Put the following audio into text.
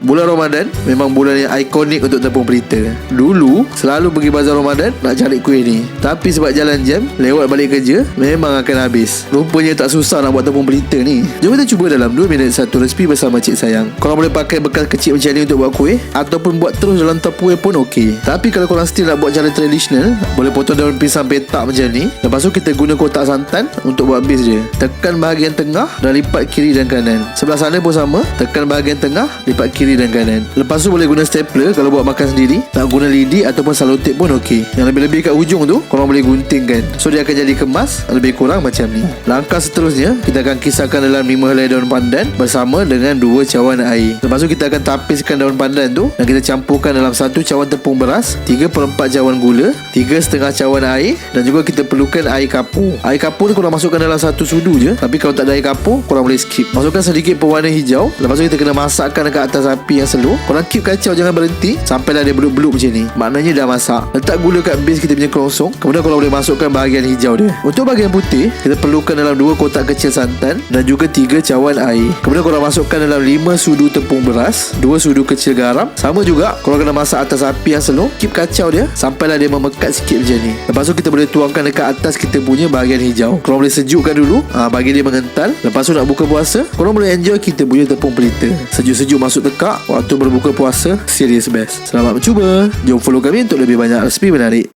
Bulan Ramadan memang bulan yang ikonik untuk tepung pelita. Dulu selalu pergi bazar Ramadan nak cari kuih ni, tapi sebab jalan jam, lewat balik kerja, memang akan habis. Rupanya tak susah nak buat tepung pelita ni. Jom kita cuba dalam 2 minit satu resipi bersama Cik Sayang. Korang boleh pakai bekal kecil macam ni untuk buat kuih, ataupun buat terus dalam tupperware pun okey. Tapi kalau korang still nak buat cara tradisional, boleh potong daun pisang petak macam ni. Lepas tu kita guna kotak santan untuk buat base dia. Tekan bahagian tengah dan lipat kiri dan kanan. Sebelah sana pun sama, tekan bahagian tengah, lipat kiri dan kanan. Lepas tu boleh guna stapler kalau buat makan sendiri. Nak guna lidi ataupun selotip pun okey. Yang lebih-lebih kat hujung tu korang boleh guntingkan, so dia akan jadi kemas lebih kurang macam ni. Langkah seterusnya, kita akan kisarkan dalam 5 helai daun pandan bersama dengan 2 cawan air. Lepas tu kita akan tapiskan daun pandan tu dan kita campurkan dalam 1 cawan tepung beras, 3/4 cawan gula, 3,5 cawan air, dan juga kita perlukan air kapur. Air kapur ni korang masukkan dalam 1 sudu je. Tapi kalau tak ada air kapur, korang boleh skip. Masukkan sedikit pewarna hijau. Lepas tu kita kena masakkan dekat atas api yang slow. Korang keep kacau, jangan berhenti sampailah dia belut-belut macam ni. Maknanya dah masak. Letak gula kat base kita punya kerongsong. Kemudian korang boleh masukkan bahagian hijau dia. Untuk bahagian putih, kita perlukan dalam 2 kotak kecil santan dan juga 3 cawan air. Kemudian korang masukkan dalam 5 sudu tepung beras, 2 sudu kecil garam. Sama juga, korang kena masak atas api yang slow. Keep kacau dia sampailah dia memekat sikit macam ni. Lepas tu kita boleh tuangkan dekat atas kita punya bahagian hijau. Korang boleh sejukkan dulu bagi dia mengental. Lepas tu nak buka puasa, korang boleh enjoy kita punya tepung pelita. Sejuk-sejuk masuk tekak waktu berbuka puasa. Serious best. Selamat mencuba. Jom follow kami untuk lebih banyak resipi menarik.